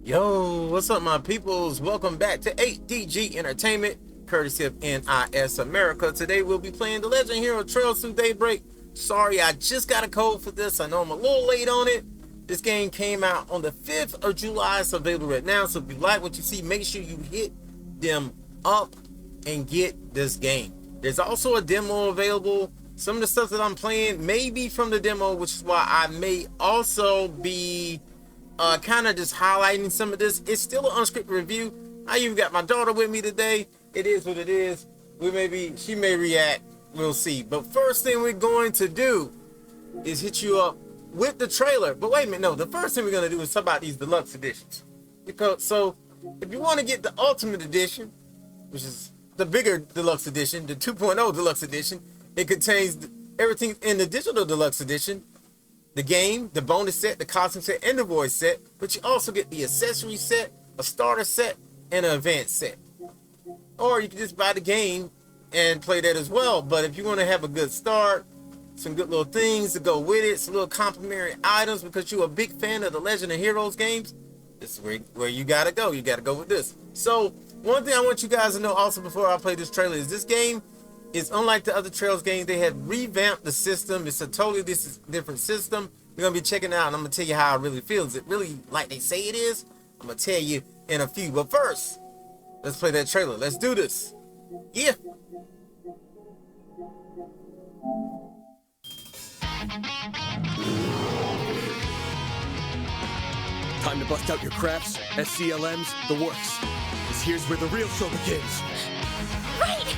Yo, what's up, my peoples? Welcome back to ADG Entertainment, courtesy of NIS America. Today we'll be playing The Legend of Hero Trails Through Daybreak. Sorry, I just got a code for this. I know I'm a little late on it. This game came out on the 5th of July. It's available right now. So if you like what you see, make sure you hit them up and get this game. There's also a demo available. Some of the stuff that I'm playing may be from the demo, which is why I may also be kind of just highlighting some of this. It's still an unscripted review. I even got my daughter with me today. It is what it is. She may react. We'll see. But first thing we're going to do is hit you up with the trailer. But wait a minute, no. The first thing we're going to do is talk about these deluxe editions. So if you want to get the Ultimate Edition, which is the bigger deluxe edition, the 2.0 deluxe edition, it contains everything in the digital deluxe edition. The game, the bonus set, the costume set, and the voice set. But you also get the accessory set, a starter set, and an advanced set. Or you can just buy the game and play that as well. But if you want to have a good start, some good little things to go with it, some little complimentary items because you're a big fan of the Legend of Heroes games, this is where you gotta go. You gotta go with this. So one thing I want you guys to know also before I play this trailer is this game is unlike the other Trails games. They have revamped the system. It's a totally different system. We're going to be checking it out, and I'm going to tell you how it really feels. Is it really like they say it is? I'm going to tell you in a few. But first, let's play that trailer. Let's do this. Yeah. Time to bust out your crafts, SCLMs, the works. Because here's where the real show begins. Right!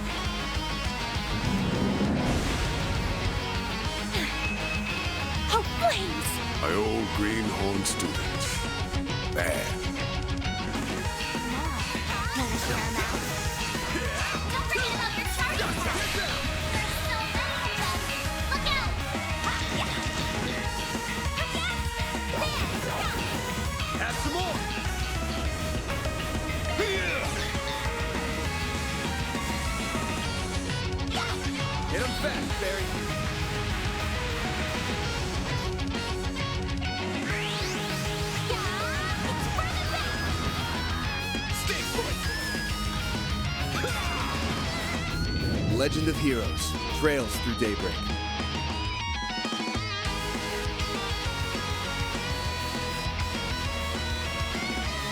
Oh, flames! My old greenhorn student. Bad. Don't forget about your charge attack! Look out! Have some more! Hit him fast, Barry. Legend of Heroes, Trails Through Daybreak.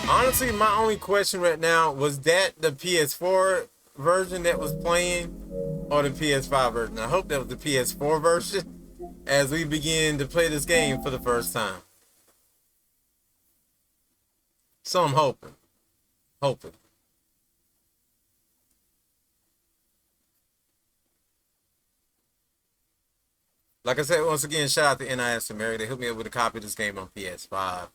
Honestly, my only question right now was that the PS4 version that was playing or the PS5 version. I hope that was the PS4 version as we begin to play this game for the first time. So I'm hoping. Like I said, once again, shout out to NIS America. They hooked me up with a copy of this game on PS5.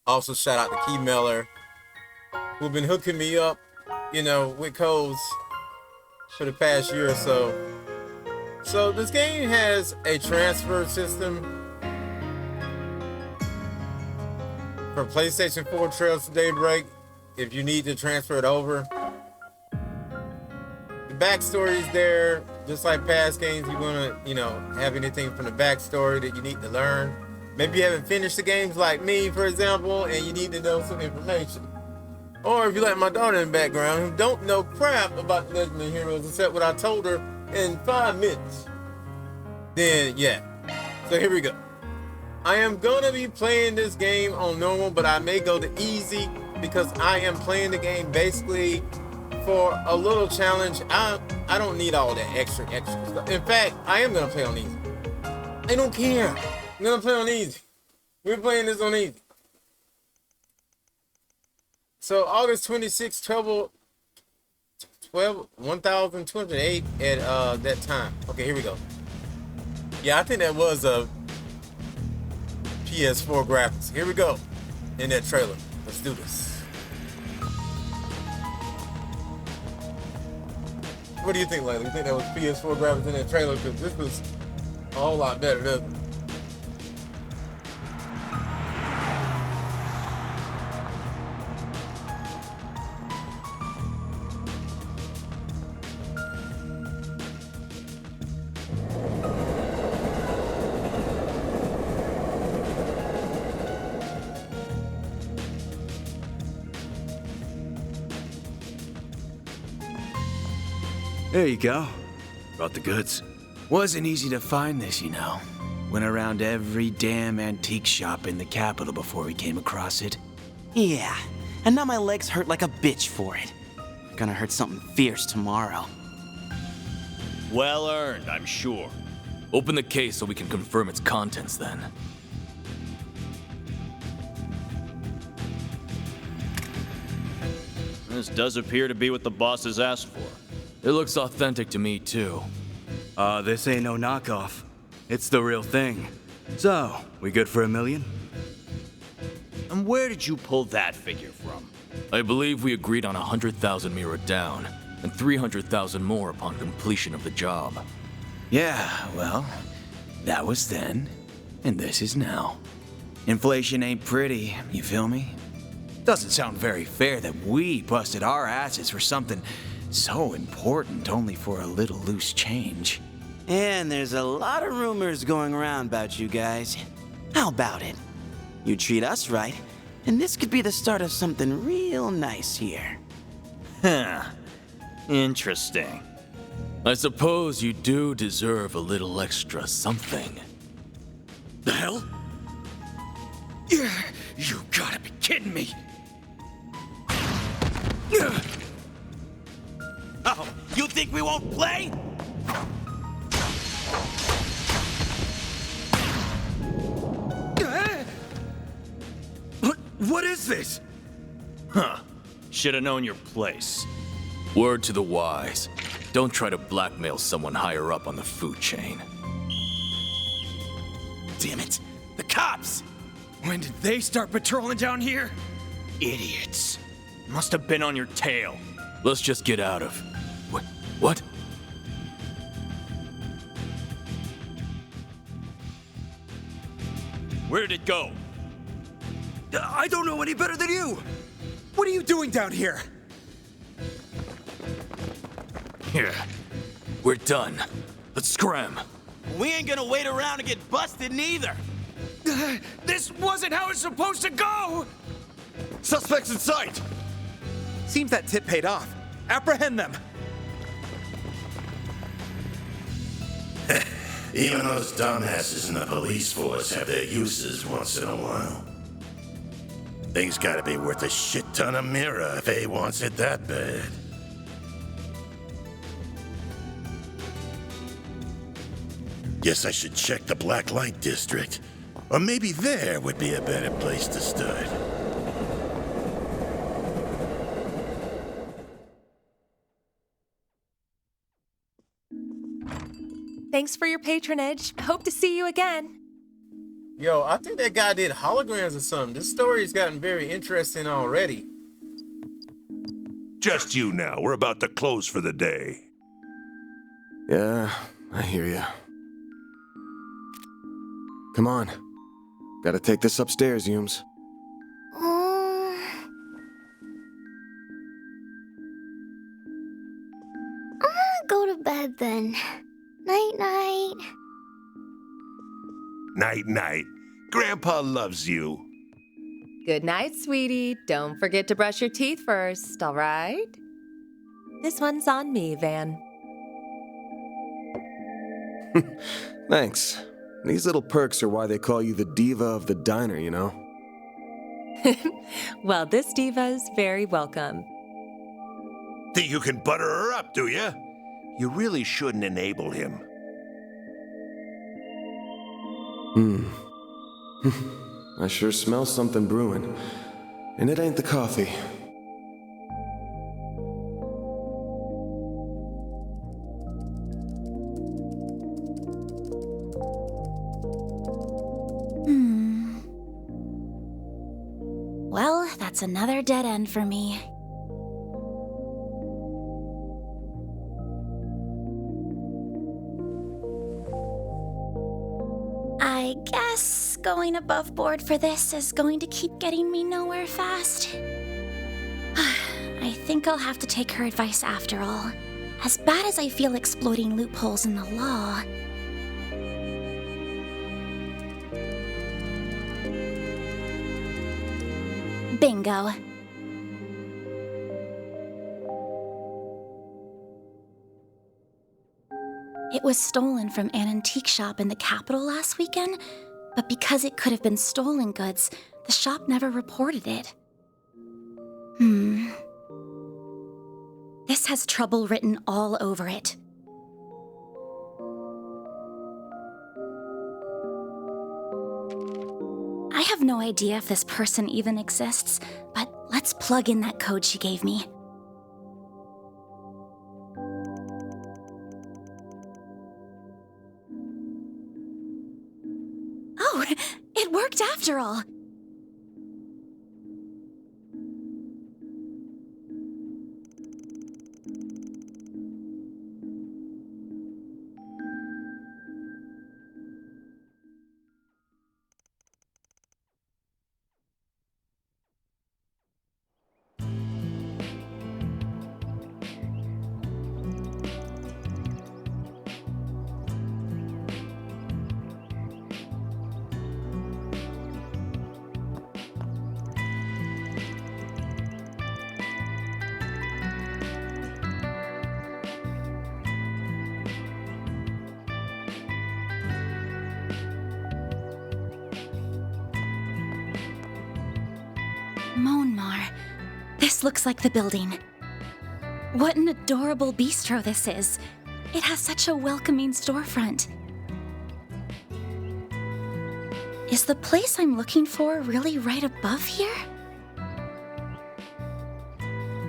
Also, shout out to Keymailer, who've been hooking me up, with codes for the past year or so. So this game has a transfer system for PlayStation 4 Trails to Daybreak if you need to transfer it over. The backstory is there, just like past games. You want to, have anything from the backstory that you need to learn. Maybe you haven't finished the games like me, for example, and you need to know some information. Or if you like my daughter in the background who don't know crap about the Legend of Heroes except what I told her in 5 minutes, then yeah. So here we go. I am gonna be playing this game on normal, but I may go to easy because I am playing the game basically for a little challenge. I don't need all that extra stuff. In fact, I am gonna play on easy. I don't care. I'm gonna play on easy. We're playing this on easy. So August 26, 1208 at that time. Okay, here we go. Yeah, I think that was a PS4 graphics. Here we go in that trailer. Let's do this. What do you think, Layla? You think that was PS4 graphics in that trailer? Because this was a whole lot better, doesn't it? There you go. Brought the goods. Wasn't easy to find this, you know. Went around every damn antique shop in the capital before we came across it. Yeah, and now my legs hurt like a bitch for it. Gonna hurt something fierce tomorrow. Well earned, I'm sure. Open the case so we can confirm its contents then. This does appear to be what the boss has asked for. It looks authentic to me, too. This ain't no knockoff. It's the real thing. So, we good for $1 million? And where did you pull that figure from? I believe we agreed on 100,000 Mira down, and 300,000 more upon completion of the job. Yeah, well, that was then, and this is now. Inflation ain't pretty, you feel me? Doesn't sound very fair that we busted our asses for something so important only for a little loose change. And there's a lot of rumors going around about you guys. How about it? You treat us right, and this could be the start of something real nice here. Huh. Interesting. I suppose you do deserve a little extra something. The hell? Yeah, you gotta be kidding me. Oh, you think we won't play? What is this? Huh. Should've known your place. Word to the wise. Don't try to blackmail someone higher up on the food chain. Damn it, the cops! When did they start patrolling down here? Idiots. Must have been on your tail. Let's just get out of... What? Where'd it go? I don't know any better than you. What are you doing down here? Here. We're done. Let's scram. We ain't gonna wait around and get busted neither. This wasn't how it's supposed to go! Suspects in sight! Seems that tip paid off. Apprehend them! Even those dumbasses in the police force have their uses once in a while. Thing's gotta be worth a shit ton of Mira if A wants it that bad. Guess I should check the Black Light District. Or maybe there would be a better place to start. Thanks for your patronage. Hope to see you again. Yo, I think that guy did holograms or something. This story's gotten very interesting already. Just you now. We're about to close for the day. Yeah, I hear ya. Come on. Gotta take this upstairs, Yums. I'm gonna go to bed then. Night-night. Night-night. Grandpa loves you. Good night, sweetie. Don't forget to brush your teeth first, all right? This one's on me, Van. Thanks. These little perks are why they call you the diva of the diner, you know? Well, this diva's very welcome. Think you can butter her up, do you? You really shouldn't enable him. I sure smell something brewing. And it ain't the coffee. Well, that's another dead end for me. I guess going above board for this is going to keep getting me nowhere fast. I think I'll have to take her advice after all. As bad as I feel exploiting loopholes in the law. Bingo. was stolen from an antique shop in the capital last weekend, but because it could have been stolen goods, the shop never reported it. This has trouble written all over it. I have no idea if this person even exists, but let's plug in that code she gave me. Oh, it worked after all. Monmar. This looks like the building. What an adorable bistro this is. It has such a welcoming storefront. Is the place I'm looking for really right above here?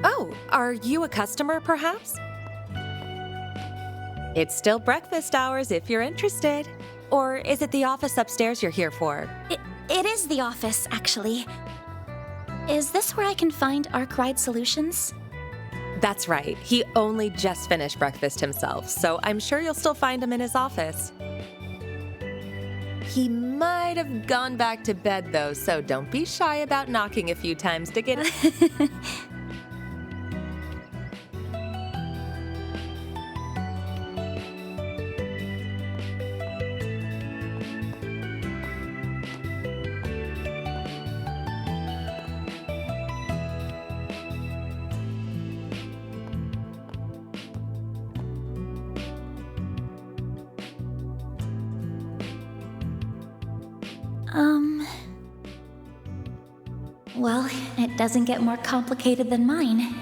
Oh, are you a customer, perhaps? It's still breakfast hours if you're interested. Or is it the office upstairs you're here for? It is the office, actually. Is this where I can find Arkwright Solutions? That's right. He only just finished breakfast himself, so I'm sure you'll still find him in his office. He might have gone back to bed, though, so don't be shy about knocking a few times to get in. Well, it doesn't get more complicated than mine.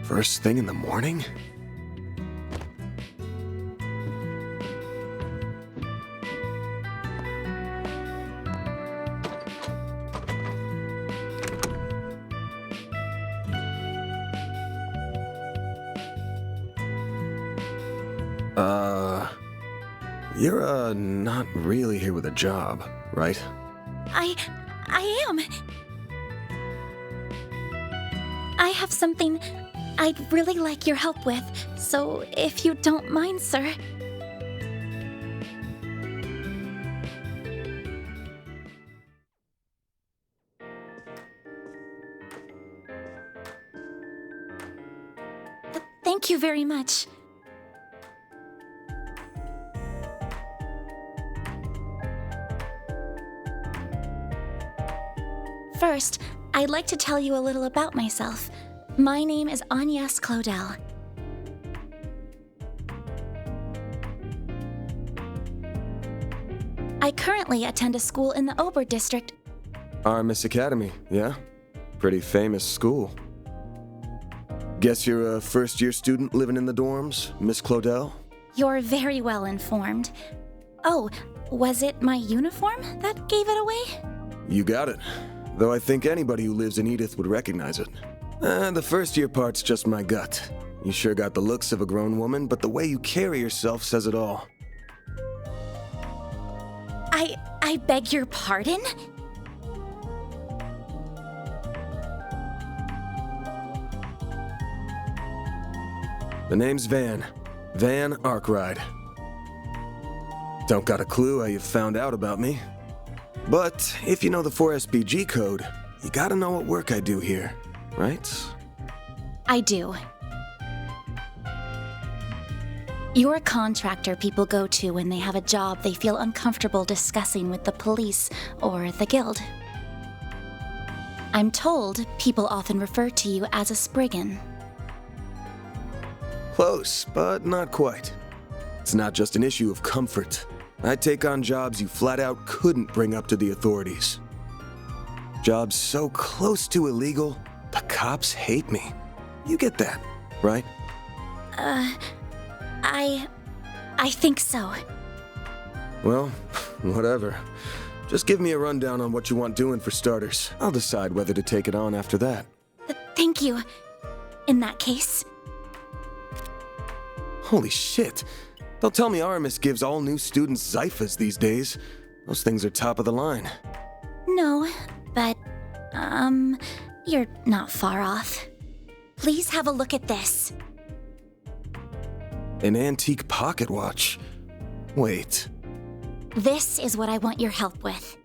First thing in the morning? You're, not really here with a job, right? I am. I have something I'd really like your help with, so if you don't mind, sir. Thank you very much. First, I'd like to tell you a little about myself. My name is Agnes Claudel. I currently attend a school in the Ober district. Our Miss Academy, yeah? Pretty famous school. Guess you're a first-year student living in the dorms, Miss Claudel? You're very well informed. Oh, was it my uniform that gave it away? You got it. Though I think anybody who lives in Edith would recognize it. The first-year part's just my gut. You sure got the looks of a grown woman, but the way you carry yourself says it all. I beg your pardon? The name's Van Arkwright. Don't got a clue how you found out about me. But if you know the 4SBG code, you gotta know what work I do here, right? I do. You're a contractor people go to when they have a job they feel uncomfortable discussing with the police or the guild. I'm told people often refer to you as a Spriggan. Close, but not quite. It's not just an issue of comfort. I take on jobs you flat out couldn't bring up to the authorities. Jobs so close to illegal, the cops hate me. You get that, right? I think so. Well, whatever. Just give me a rundown on what you want doing for starters. I'll decide whether to take it on after that. Thank you. In that case. Holy shit. Don't tell me Aramis gives all new students Zyphas these days. Those things are top of the line. No, but, you're not far off. Please have a look at this. An antique pocket watch. Wait. This is what I want your help with.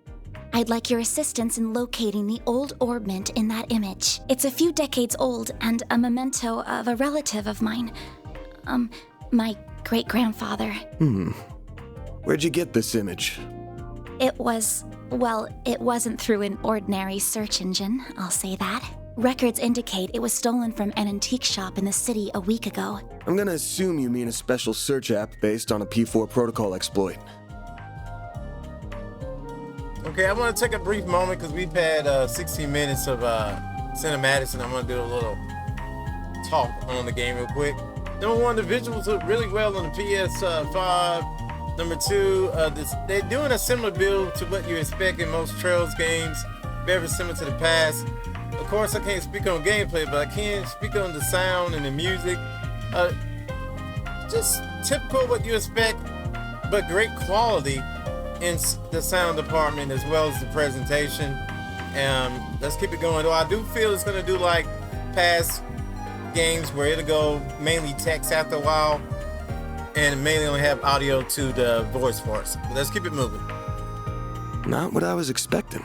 I'd like your assistance in locating the old orbment in that image. It's a few decades old and a memento of a relative of mine. My great-grandfather. Where'd you get this image? It wasn't through an ordinary search engine, I'll say that. Records indicate it was stolen from an antique shop in the city a week ago. I'm gonna assume you mean a special search app based on a P4 protocol exploit. Okay, I want to take a brief moment because we've had 16 minutes of cinematics, and I'm going to do a little talk on the game real quick. Number one, the visuals look really well on the PS5. Number two, they're doing a similar build to what you expect in most Trails games, very similar to the past. Of course, I can't speak on gameplay, but I can speak on the sound and the music. Just typical what you expect, but great quality in the sound department as well as the presentation. Let's keep it going. Though I do feel it's going to do like past games where it'll go mainly text after a while and mainly only have audio to the voice parts. But let's keep it moving. Not what I was expecting.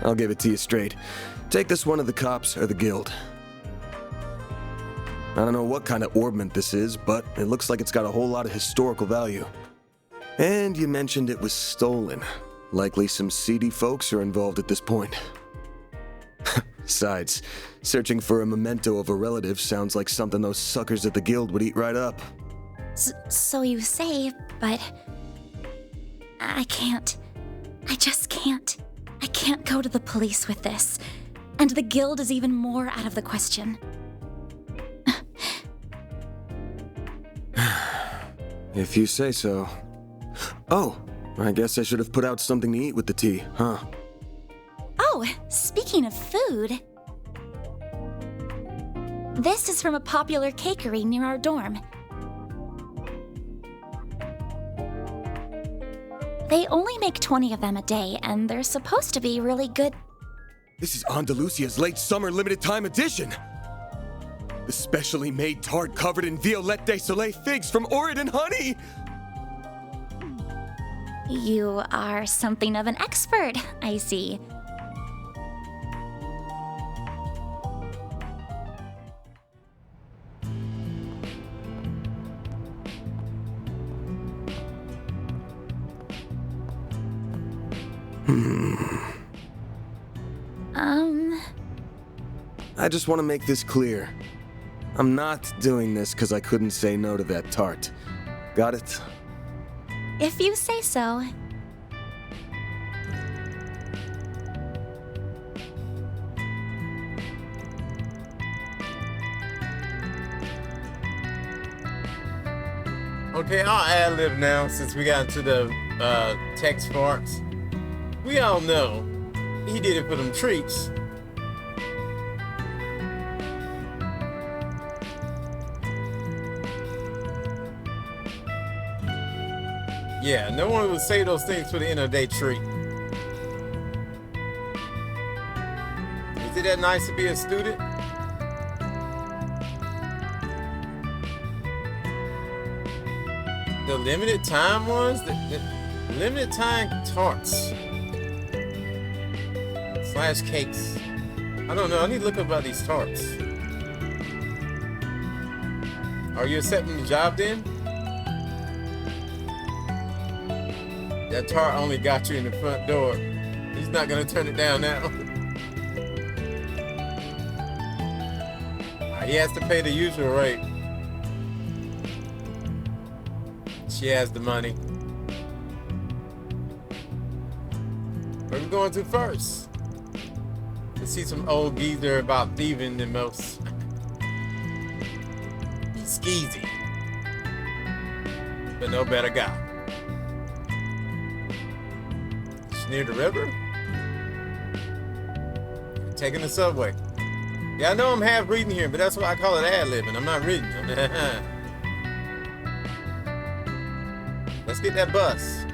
I'll give it to you straight. Take this one to the cops or the guild. I don't know what kind of orbment this is, but it looks like it's got a whole lot of historical value. And you mentioned it was stolen. Likely some seedy folks are involved at this point. Besides, searching for a memento of a relative sounds like something those suckers at the guild would eat right up. So you say, but I can't. I just can't. I can't go to the police with this. And the guild is even more out of the question. If you say so. Oh, I guess I should have put out something to eat with the tea, huh? Oh, speaking of food. This is from a popular cakery near our dorm. They only make 20 of them a day, and they're supposed to be really good. This is Andalusia's late summer limited time edition! The specially made tart covered in Violette de Soleil figs from Oregon honey! You are something of an expert, I see. I just want to make this clear. I'm not doing this because I couldn't say no to that tart. Got it? If you say so. Okay, I'll ad-lib now since we got into the text parts. We all know he did it for them treats. Yeah, no one would say those things for the end of the day treat. Is it that nice to be a student? The limited time ones? The limited time tarts. Slash cakes. I don't know. I need to look up about these tarps. Are you accepting the job then? That tart only got you in the front door. He's not gonna turn it down now. He has to pay the usual rate. She has the money. Where we going to first? Let's see some old geezer about thieving the most. He's skeezy, but no better guy. It's near the river. Taking the subway. Yeah, I know I'm half reading here, but that's why I call it ad-libbing. I'm not reading. Let's get that bus.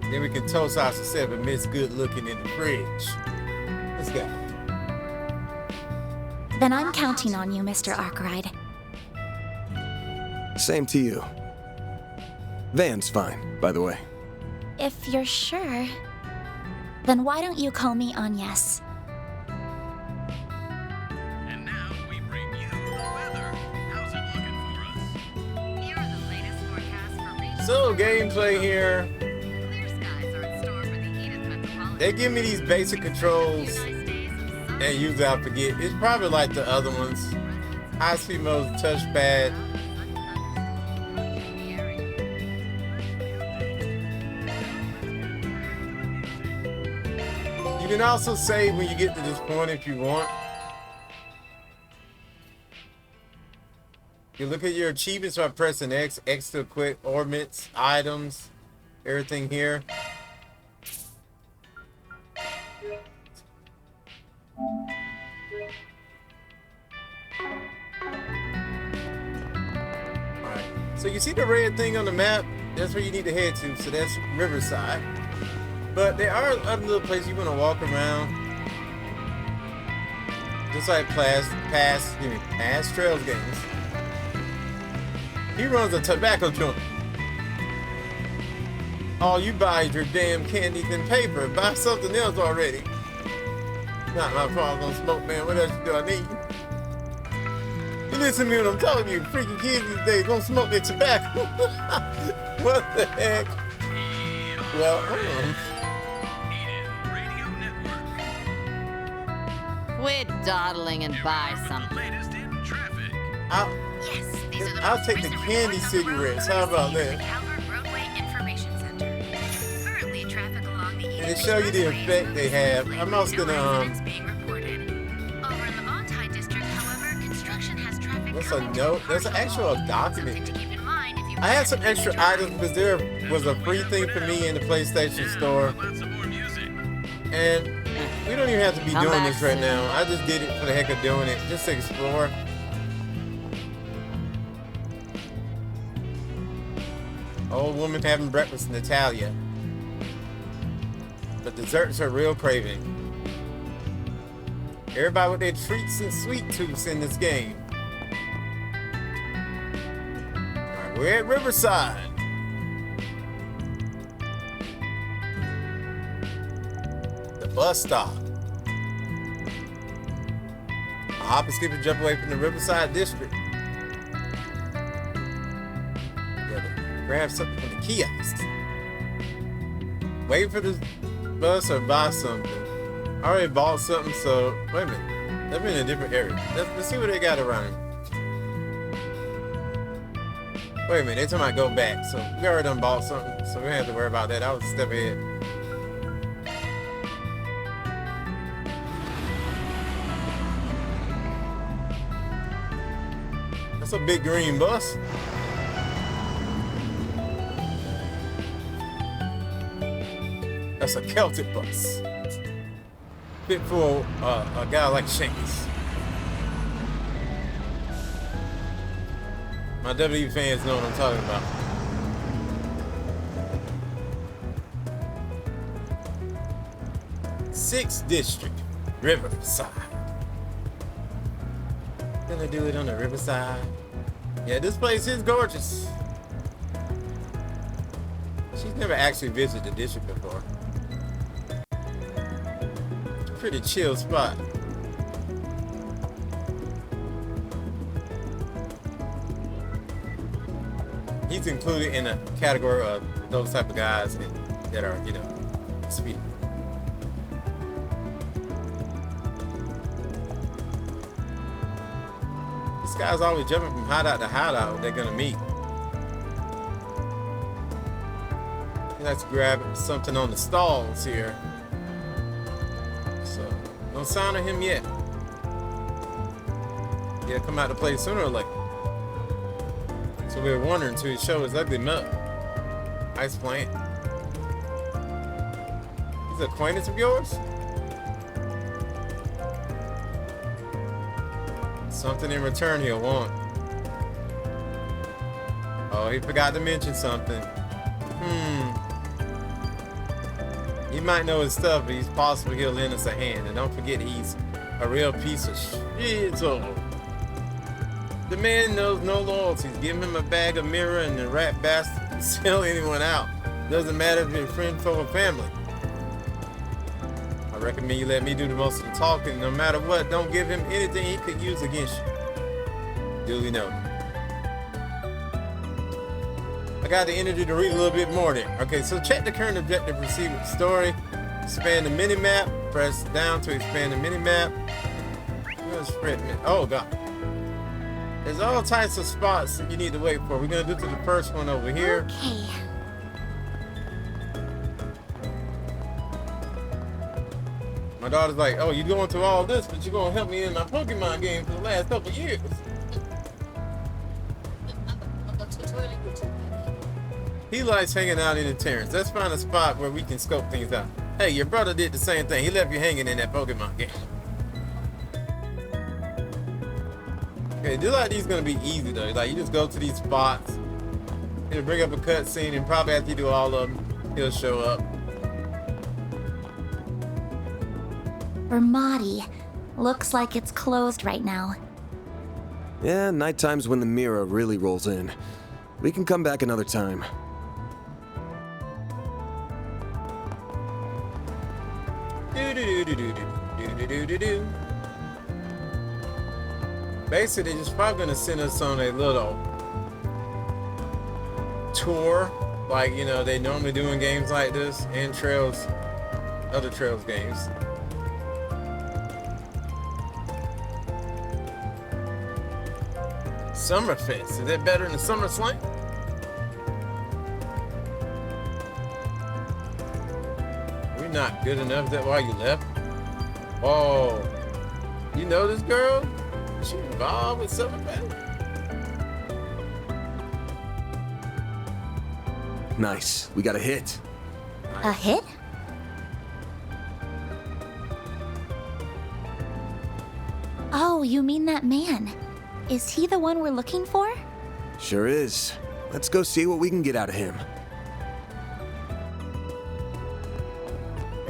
Then we can toast our success and miss good looking in the fridge. Let's go. Then I'm counting on you, Mr. Arkwright. Same to you. Van's fine, by the way. If you're sure, then why don't you call me Agnes? And now we bring you the weather. How's it looking for us? Here are the latest forecasts for regional. So, gameplay here. Clear skies are in store for the Edith Metropolitan. They give me these basic controls, and usually I forget. It's probably like the other ones. High speed mode, touchpad. You can also save when you get to this point if you want. You look at your achievements by pressing X, X to equip ornaments, items, everything here. Alright, so you see the red thing on the map? That's where you need to head to, so that's Riverside. But there are other little places you want to walk around. Just like past Trails games. He runs a tobacco joint. All you buy is your damn candies and paper. Buy something else already. Not my problem, smoke man. What else do I need? You listen to me when I'm telling you. Freaking kids these days don't smoke their tobacco. What the heck? Well, Quit dawdling and buy something. I'll take the candy cigarettes. How about that? And they show you the effect they have. I'm also gonna That's a note. There's an actual document. I had some extra items because there was a free thing for me in the PlayStation Store. And we don't even have to be doing this right now. I just did it for the heck of doing it, just to explore. Old woman having breakfast, Natalia. The desserts are real craving. Everybody with their treats and sweet tooths in this game. Alright, we're at Riverside. Bus stop. I hop and skip and jump away from the Riverside District. Gotta grab something from the kiosk. Wait for the bus or buy something. I already bought something, so wait a minute. Let me in a different area. Let's see what they got around here. Wait a minute, every time I go back, so we already done bought something, so we don't have to worry about that. I was a step ahead. That's a big green bus. That's a Celtic bus. Fit for a guy like Shanks. My WWE fans know what I'm talking about. 6th District, Riverside. Gonna do it on the Riverside. Yeah, this place is gorgeous. She's never actually visited the district before. Pretty chill spot. He's included in a category of those type of guys that are, you know, speedy. This guy's always jumping from hideout to hideout. They're gonna meet. He likes to grab something on the stalls here. So, no sign of him yet. He'll come out to play sooner or later. So we were wondering to show his ugly mug. Ice plant. He's an acquaintance of yours? Something in return he'll want. Oh, he forgot to mention something. He might know his stuff, but he's possible he'll lend us a hand. And don't forget, he's a real piece of shit. The man knows no loyalties. Give him a bag of mirror and the rat bastard can sell anyone out. Doesn't matter if you're a friend, foe, or family. I recommend you let me do the most of the talking. No matter what, don't give him anything he could use against you. Duly noted. I got the energy to read a little bit more there. Okay, so check the current objective, proceed with the story. Expand the mini-map. Press down to expand the mini-map. Oh, God. There's all types of spots that you need to wait for. We're going to do to the first one over here. Okay. My daughter's like, oh, you're going through all this, but you're going to help me in my Pokemon game for the last couple years. He likes hanging out in the terrace. Let's find a spot where we can scope things out. Hey, your brother did the same thing. He left you hanging in that Pokemon game. Okay, do like these gonna be easy though. Like you just go to these spots. It'll bring up a cutscene, and probably after you do all of them, he'll show up. Ramadi. Looks like it's closed right now. Yeah, nighttime's when the mirror really rolls in. We can come back another time. Basically, they're just probably gonna send us on a little tour, like you know they normally do in games like this and Trails, other Trails games. Summerfest, is that better than the Summer Slam? We're not good enough. Is that why you left? Oh, you know this girl? She involved with Summerfest? Nice. We got a hit. A hit? Oh, you mean that man? Is he the one we're looking for? Sure is. Let's go see what we can get out of him.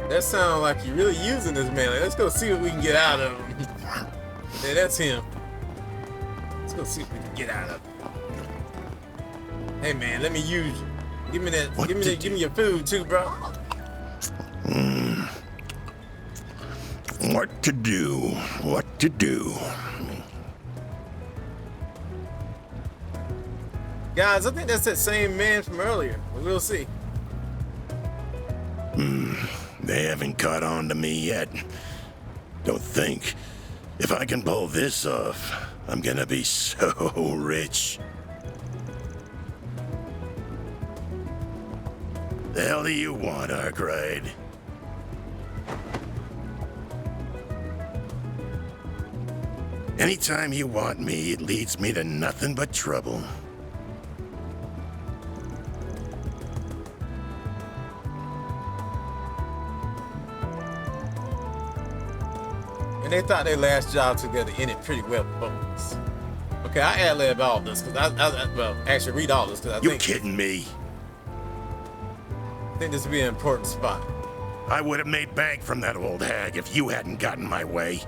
That sounds like you're really using this man. Like, let's go see what we can get out of him. Yeah, that's him. Let's go see what we can get out of him. Hey man, let me use you. Give me that. Give me your food too, bro. What to do? What to do? Guys, I think that's that same man from earlier. We'll see. They haven't caught on to me yet. Don't think. If I can pull this off, I'm gonna be so rich. The hell do you want, Arkwright? Anytime you want me, it leads me to nothing but trouble. And they thought their last job together ended pretty well for both of us. Okay, I ad-lib all this because well, actually read all this because I You think kidding me? this would be an important spot. I would have made bank from that old hag if you hadn't gotten my way.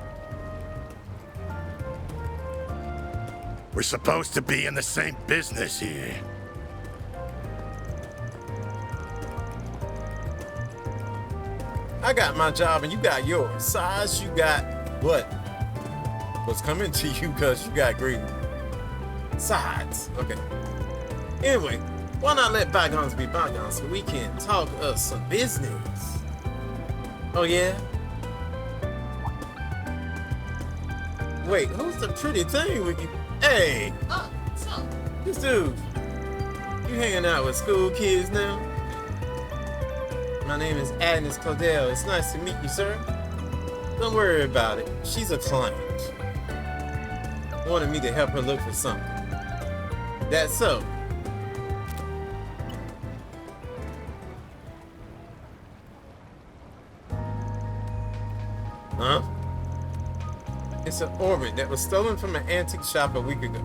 We're supposed to be in the same business here. I got my job and you got yours. Size, you got what? What's coming to you because you got greedy. Sides. Okay. Anyway, why not let bygones be bygones so we can talk us some business? Oh yeah? Wait, who's the pretty thing with you? Hey! This dude. You hanging out with school kids now? My name is Agnes Claudel. It's nice to meet you, sir. Don't worry about it. She's a client. Wanted me to help her look for something. That's so. Huh? It's an orbit that was stolen from an antique shop a week ago.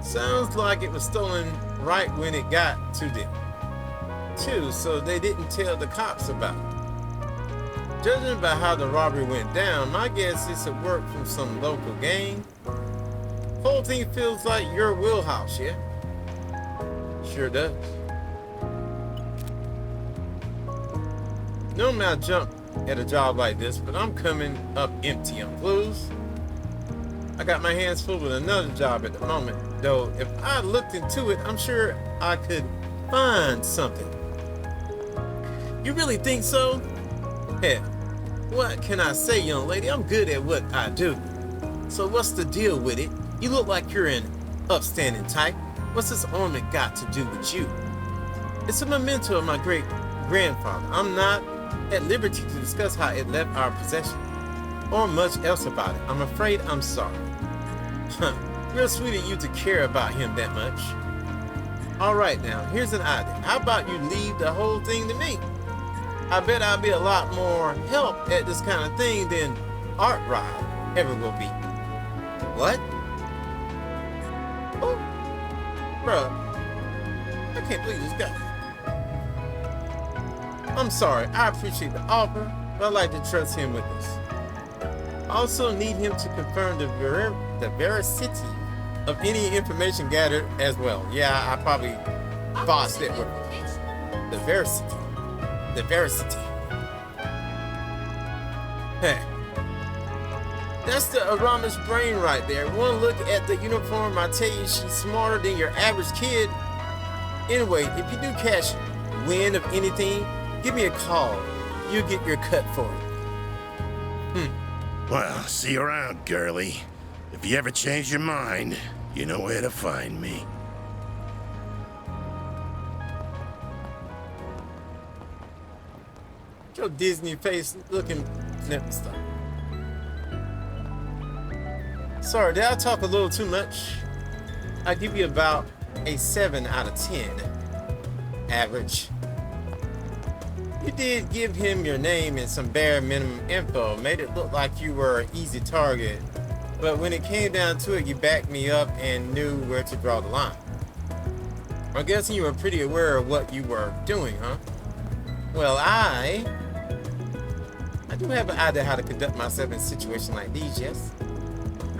Sounds like it was stolen right when it got to them, too, so they didn't tell the cops about it. Judging by how the robbery went down, my guess is it worked from some local gang. Whole thing feels like your wheelhouse, yeah? Sure does. Normally I jump at a job like this, but I'm coming up empty on clues. I got my hands full with another job at the moment, though if I looked into it, I'm sure I could find something. You really think so? Hell, what can I say, young lady? I'm good at what I do. So what's the deal with it? You look like you're an upstanding type. What's this ornament got to do with you? It's a memento of my great grandfather. I'm not at liberty to discuss how it left our possession, or much else about it. I'm afraid I'm sorry. Real sweet of you to care about him that much. Alright now, here's an idea. How about you leave the whole thing to me? I bet I'll be a lot more help at this kind of thing than Art Ride ever will be. What? Oh, bruh, I can't believe this guy. I'm sorry, I appreciate the offer, but I'd like to trust him with this. I also need him to confirm the veracity of any information gathered as well. Yeah, I probably bossed it with the veracity. The veracity. Hey, that's the Arama's brain right there. One look at the uniform, I tell you she's smarter than your average kid. Anyway, if you do catch wind of anything, give me a call. You'll get your cut for it. Well, see you around, girlie. If you ever change your mind, you know where to find me. Your Disney face looking. Never stop. Sorry, did I talk a little too much? I give you about a 7 out of 10. Average. You did give him your name and some bare minimum info, made it look like you were an easy target. But when it came down to it, you backed me up and knew where to draw the line. I'm guessing you were pretty aware of what you were doing, huh? Well, I do have an idea how to conduct myself in a situation like these, yes?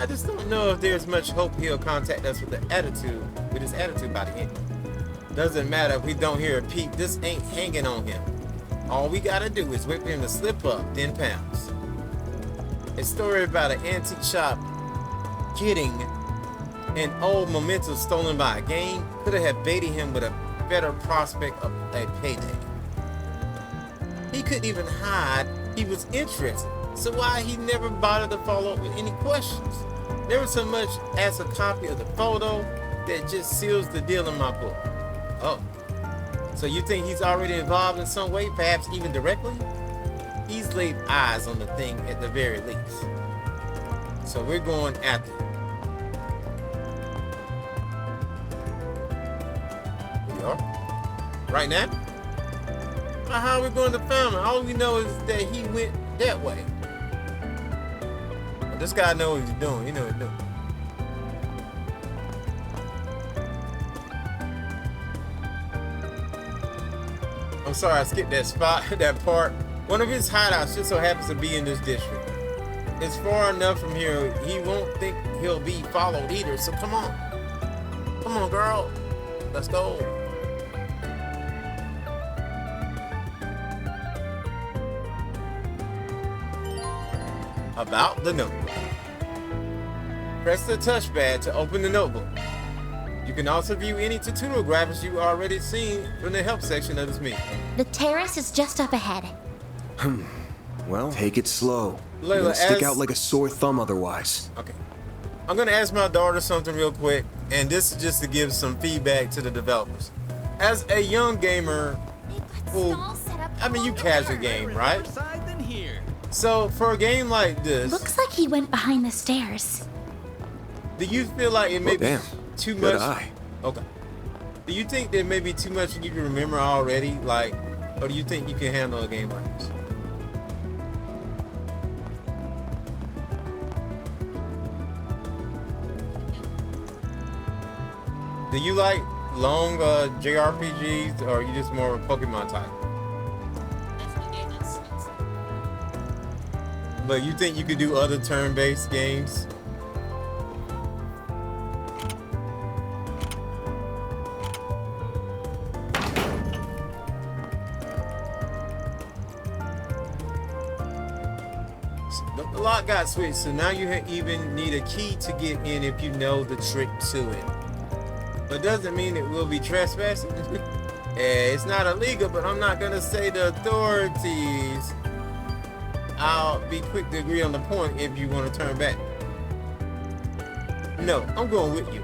I just don't know if there's much hope he'll contact us with his attitude by the end. Doesn't matter if we don't hear a peep, this ain't hanging on him. All we gotta do is wait for him to slip up, then pounce. A story about an antique shop getting an old memento stolen by a gang could have baited him with a better prospect of a payday. He couldn't even hide he was interested, so why he never bothered to follow up with any questions? Never so much as a copy of the photo that just seals the deal in my book. Oh, so you think he's already involved in some way, perhaps even directly? He's laid eyes on the thing at the very least. So we're going after him. We are? Right now? Well, how are we going to find him? All we know is that he went that way. Well, this guy knows what he's doing. He knows what he's doing. I'm sorry I skipped that spot, that part. One of his hideouts just so happens to be in this district. It's far enough from here, he won't think he'll be followed either, so come on. Come on, girl. Let's go. About the notebook. Press the touchpad to open the notebook. You can also view any tutorial graphics you already seen from the help section of this meeting. The terrace is just up ahead. Well, take it slow. Layla, You're gonna stick as- out like a sore thumb otherwise. Okay. I'm gonna ask my daughter something real quick, and this is just to give some feedback to the developers. As a young gamer who, I mean, you casual game, right? So for a game like this, Looks like he went behind the stairs. do you feel like it may be damn. too Good much? eye. Okay. Do you think there may be too much you can remember already, like, or do you think you can handle a game like this? Do you like long JRPGs, or are you just more of a Pokemon type? But you think you could do other turn-based games? The lock got switched, so now you even need a key to get in if you know the trick to it. But doesn't mean it will be trespassing. It's not illegal, but I'm not gonna say the authorities. I'll be quick to agree on the point if you want to turn back. No, I'm going with you.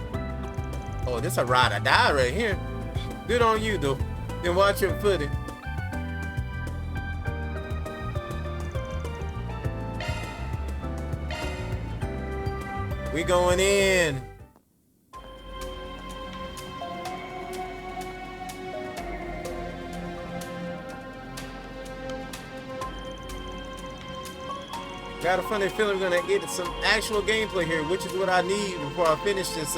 Oh, this a ride or die right here. Good on you, though. Then watch your footing. We going in. Got a funny feeling we're gonna get some actual gameplay here, which is what I need before I finish this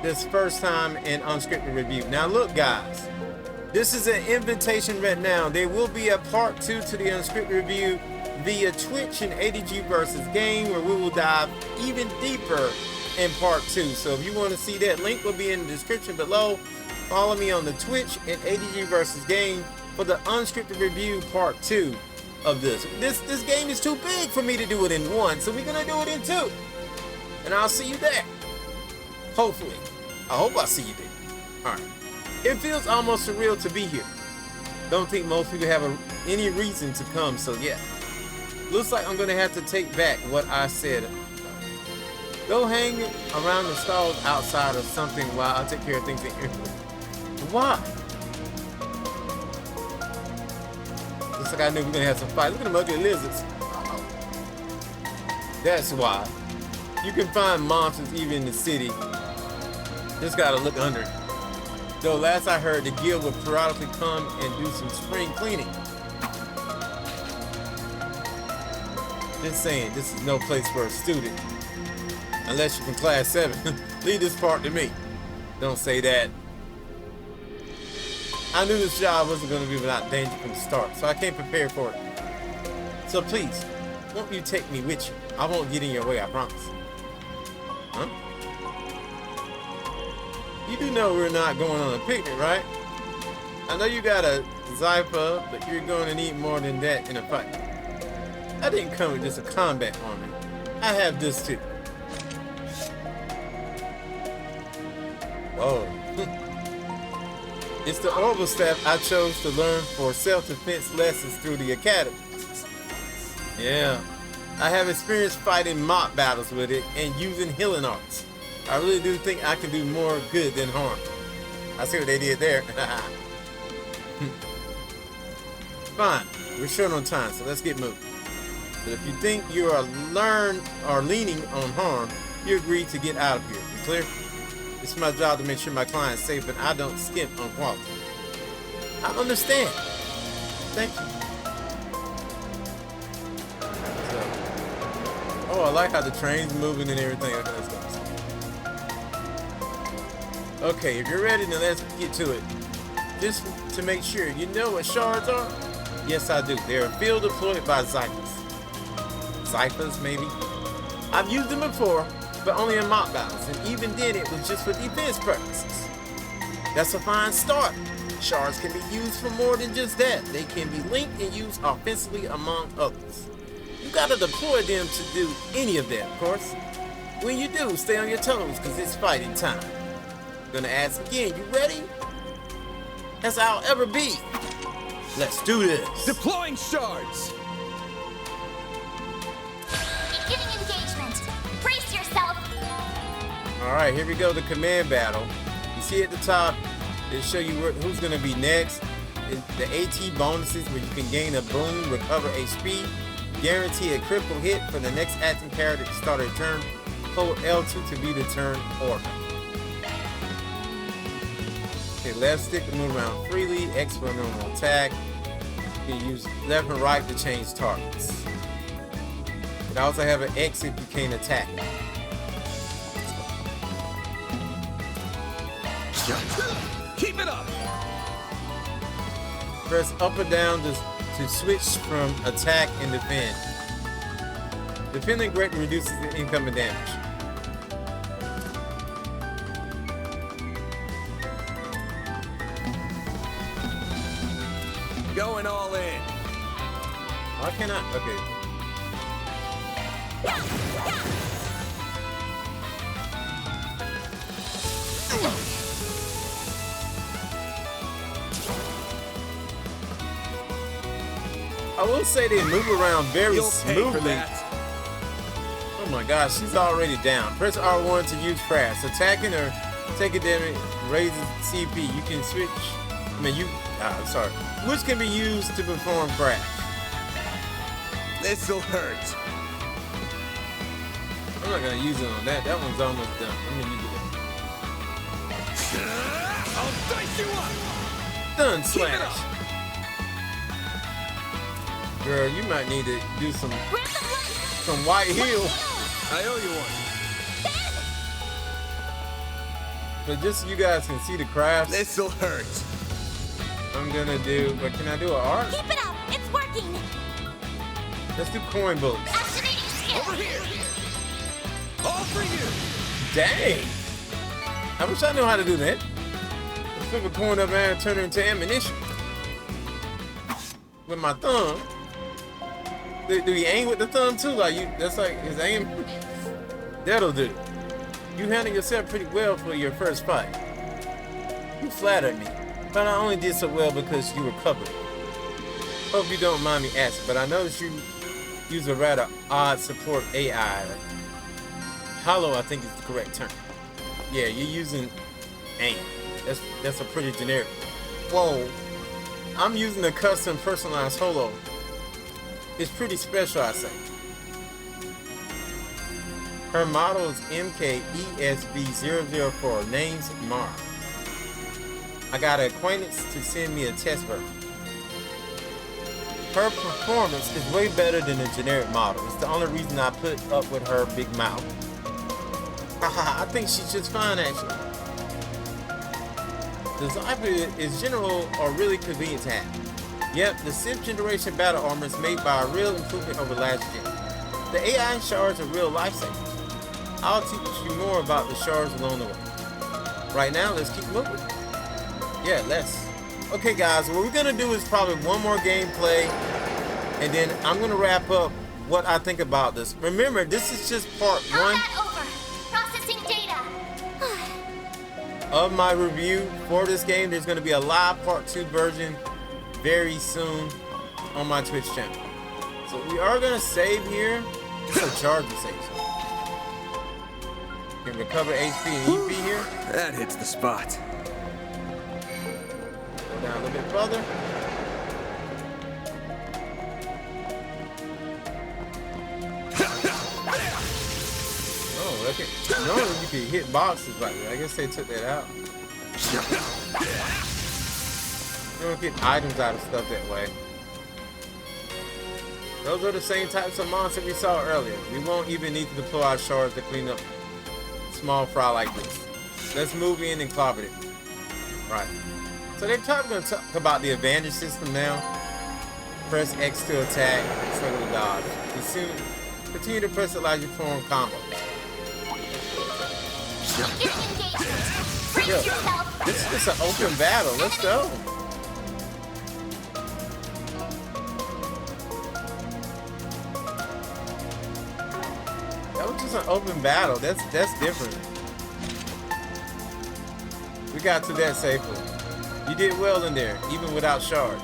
this first time in unscripted review. Now look, guys, this is an invitation right now. There will be a part 2 to the unscripted review via Twitch and ADG versus game, where we will dive even deeper in part 2. So if you want to see that, link will be in the description below. Follow me on the Twitch and ADG versus game for the unscripted review part 2 of this. This game is too big for me to do it in one, so we're gonna do it in 2. And I'll see you there. Hopefully. I hope I see you there. Alright. It feels almost surreal to be here. Don't think most people have any reason to come, so yeah. Looks like I'm gonna have to take back what I said. Go hang around the stalls outside or something while I take care of things in here. Why? Looks like I knew we were gonna have some fight. Look at them ugly lizards. That's why. You can find monsters even in the city. Just gotta look under it. Though last I heard, the guild will periodically come and do some spring cleaning. Just saying, this is no place for a student. Unless you're from class 7. Leave this part to me. Don't say that. I knew this job wasn't going to be without danger from the start, so I came prepared for it. So please, won't you take me with you? I won't get in your way, I promise. Huh? You do know we're not going on a picnic, right? I know you got a Zypher, but you're going to need more than that in a fight. I didn't come with just a combat armor. I have this too. Whoa. It's the orbital staff I chose to learn for self-defense lessons through the academy. Yeah, I have experience fighting mock battles with it and using healing arts. I really do think I can do more good than harm. I see what they did there. Fine, we're short on time, so let's get moving. But if you think you are leaning on harm, you agree to get out of here. You clear? It's my job to make sure my client's safe, but I don't skimp on quality. I understand. Thank you. So, oh, I like how the train's moving and everything. Okay, let's go. Okay, if you're ready, then let's get to it. Just to make sure, you know what shards are? Yes, I do. They're field deployed by Zyphers. Zyphers, maybe? I've used them before, but only in mock battles, and even then it was just for defense purposes. That's a fine start. Shards can be used for more than just that. They can be linked and used offensively among others. You gotta deploy them to do any of that, of course. When you do, stay on your toes, cause it's fighting time. Gonna ask again, you ready? As I'll ever be. Let's do this. Deploying shards! Beginning engagement. Brace yourself. Alright, here we go, the command battle. You see at the top, it'll show you who's gonna be next. The AT bonuses where you can gain a boon, recover HP, guarantee a critical hit for the next acting character to start a turn. Hold L2 to be the turn order. Okay, left stick to move around freely, X for normal attack. You can use left and right to change targets. But also have an X if you can't attack. Keep it up! Press up or down to switch from attack and defend. Defending greatly reduces the incoming damage. Going all in. Why can't I? Okay. I will say they move around very smoothly. Oh my gosh, she's already down. Press R1 to use crash. Attacking her, taking damage, raises CP. You can switch. Sorry. Which can be used to perform crash. This'll hurt. I'm not gonna use it on that. That one's almost done. I'm gonna use it. I'll dice you up. Done slash. Girl, you might need to do some white heel. I owe you one. But just so you guys can see the crafts. This'll hurt. I'm gonna do, but can I do an art? Keep it up. It's working. Let's do coin bullets. Activating skill. Over here. All for you. Dang. I wish I knew how to do that. Let's flip a coin up there and turn it into ammunition. With my thumb. Do you aim with the thumb too? Like that's like his aim. That'll do. You handled yourself pretty well for your first fight. You flattered me, but I only did so well because you were covered. Hope you don't mind me asking, but I noticed you use a rather odd support AI. Hollow, I think is the correct term. Yeah, you're using aim. That's a pretty generic. Whoa. I'm using a custom personalized holo. It's pretty special, I say. Her model is MKESB004, name's Mara. I got an acquaintance to send me a test version. Her performance is way better than the generic model. It's the only reason I put up with her big mouth. Haha, I think she's just fine actually. The Zyber is general or really convenient to have. Yep, the 6th generation battle armor is made by a real improvement over last gen. The AI shards are real lifesavers. I'll teach you more about the shards along the way. Right now, let's keep moving. Yeah, let's. Okay guys, what we're gonna do is probably one more gameplay, and then I'm gonna wrap up what I think about this. Remember, this is just part 1 Processing data. of my review for this game. There's gonna be a live part 2 version very soon on my Twitch channel. So we are gonna save here. It's a charge to save. You can recover HP and EP here. That hits the spot. Go down a little bit further. Oh, okay. Normally you can hit boxes like that. I guess they took that out. You don't get items out of stuff that way. Those are the same types of monsters we saw earlier. We won't even need to deploy our shards to clean up small fry like this. Let's move in and clobber it. Right. So they're going to talk about the advantage system now. Press X to attack, circle to dodge. Continue to press it like you form combos. Brace yourself! This is just an open battle. Let's go. That was just an open battle. That's different. We got to that safely. You did well in there, even without shards.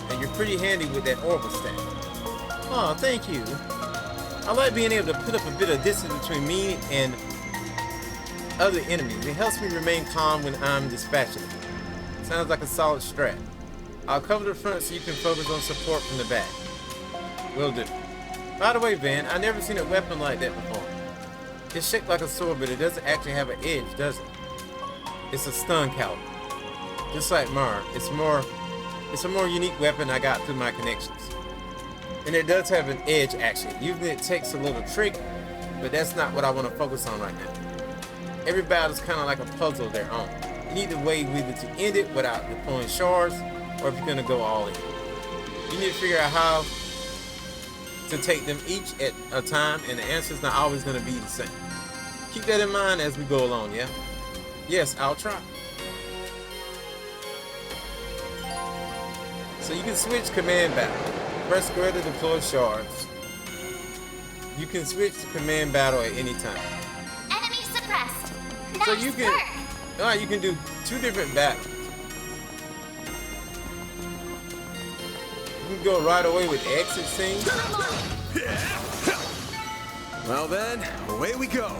And you're pretty handy with that orbital stack. Oh, thank you. I like being able to put up a bit of distance between me and other enemies. It helps me remain calm when I'm dispatching them. Sounds like a solid strat. I'll cover the front so you can focus on support from the back. Will do. By the way, Van, I've never seen a weapon like that before. It's shaped like a sword, but it doesn't actually have an edge, does it? It's a stun caliber. Just like Mar, it's a more unique weapon I got through my connections. And it does have an edge, actually. Using it takes a little trick, but that's not what I want to focus on right now. Every battle is kind of like a puzzle of their own. You need a way either to end it without deploying shards, or if you're going to go all in. You need to figure out how to take them each at a time, and the answer is not always going to be the same. Keep that in mind as we go along, yeah? Yes, I'll try. So you can switch command battle. Press square to deploy shards. You can switch to command battle at any time. Enemy suppressed. Nice So you can, work. you can do 2 different battles. You can go right away with X, it seems. Well then, away we go.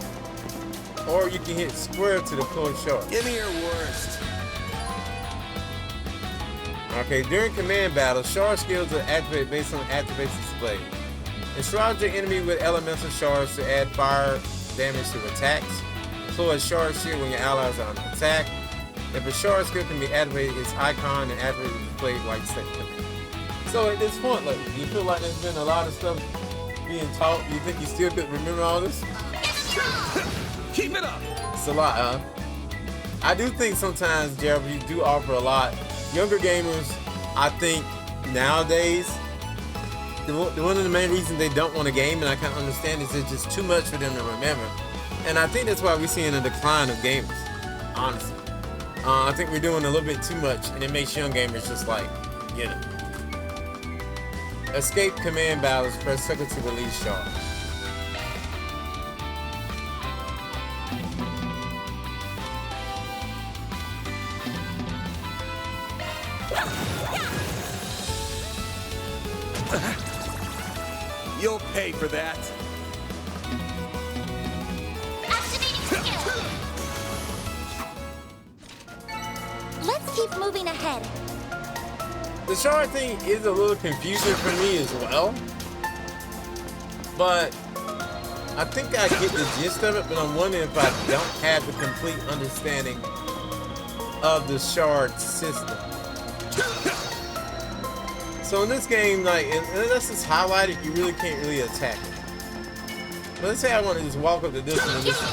Or you can hit square to deploy shards. Give me your worst. Okay, during command battle, shard skills are activated based on activation display. Enshroud your enemy with elemental shards to add fire damage to attacks. Deploy a shard shield when your allies are under attack. If a shard skill can be activated, its icon and activated display while you set command. So at this point, like, you feel like there's been a lot of stuff being taught. You think you still could remember all this? Keep it up! It's a lot, huh? I do think sometimes, Gerald, you do offer a lot. Younger gamers, I think nowadays, one of the main reasons they don't want to game, and I can't understand, is it's just too much for them to remember. And I think that's why we're seeing a decline of gamers, honestly. I think we're doing a little bit too much, and it makes young gamers just like, you know. Escape command battles, press circle to release shard. You'll pay for that. Activating skill. Let's keep moving ahead. The shard thing is a little confusing for me as well. But I think I get the gist of it, but I'm wondering if I don't have the complete understanding of the shard system. So in this game, like, unless it's highlighted, you really can't really attack it. But let's say I want to just walk up to this one and just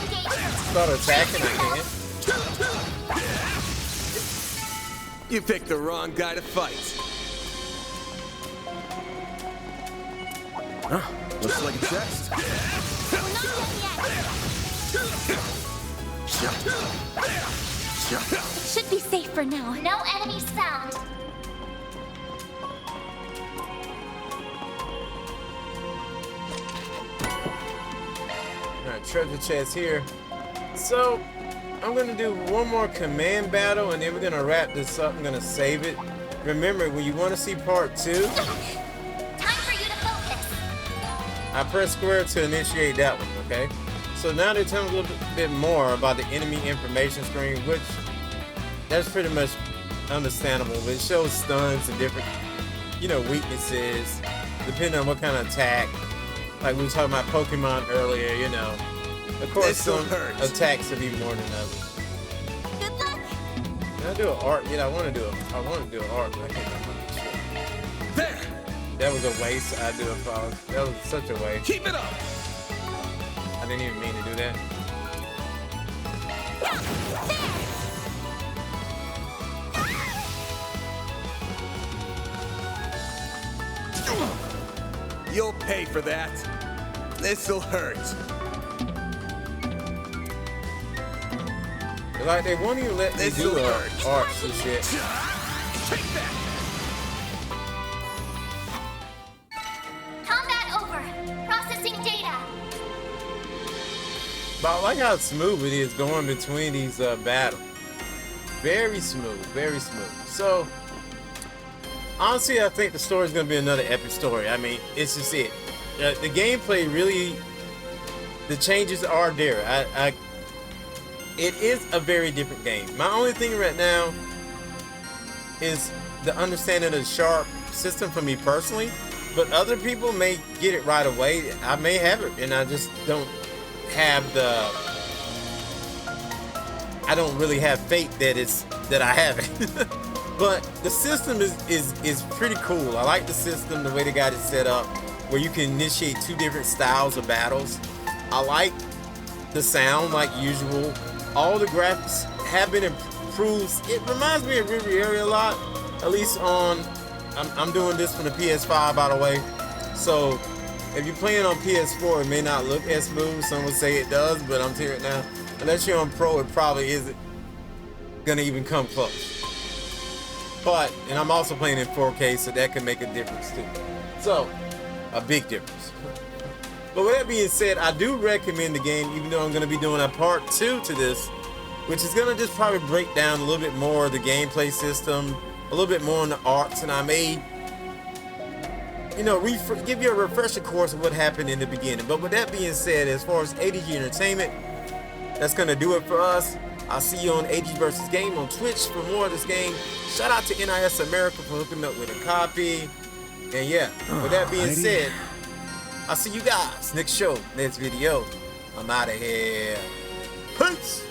start attacking, I can. You picked the wrong guy to fight. Huh, looks like a chest. Should be safe for now. No enemies found. Alright, treasure chest here. So, I'm gonna do one more command battle and then we're gonna wrap this up. I'm gonna save it. Remember, when you want to see part 2, Time for you to focus. I press square to initiate that one, okay? So now they're telling a little bit more about the enemy information screen, which that's pretty much understandable. But it shows stuns and different, you know, weaknesses, depending on what kind of attack. Like we were talking about Pokemon earlier, you know. Of course, some attacks will be more than others. Good luck. Can I do an art? Yeah, I want to do an art, but I can't remember shit. There! That was a waste. I do apologize. That was such a waste. Keep it up! I didn't even mean to do that. You'll pay for that. This'll hurt. Like they won't even let me do arts and shit. Take that! Combat over. Processing data. But I like how smooth it is going between these battles. Very smooth, very smooth. So, honestly, I think the story is going to be another epic story. I mean, it's just it. The gameplay really, the changes are there. It is a very different game. My only thing right now is the understanding of the sharp system for me personally, but other people may get it right away. I may have it, and I just don't have I don't really have faith that I have it. But the system is pretty cool. I like the system, the way they got it set up, where you can initiate 2 different styles of battles. I like the sound, like usual. All the graphics have been improved. It reminds me of Riviera a lot, at least on, I'm doing this from the PS5, by the way. So if you're playing on PS4, it may not look as smooth. Some would say it does, but I'm telling you now, unless you're on Pro, it probably isn't gonna even come close. But, and I'm also playing in 4K, so that can make a difference too. So, a big difference. But with that being said, I do recommend the game, even though I'm going to be doing a part 2 to this, which is going to just probably break down a little bit more of the gameplay system, a little bit more on the arts, and I may, you know, give you a refresher course of what happened in the beginning. But with that being said, as far as ADG Entertainment, that's going to do it for us. I'll see you on ADG vs. Game on Twitch for more of this game. Shout out to NIS America for hooking up with a copy. And yeah, with that being said, I'll see you guys next show, next video. I'm out of here. Peace.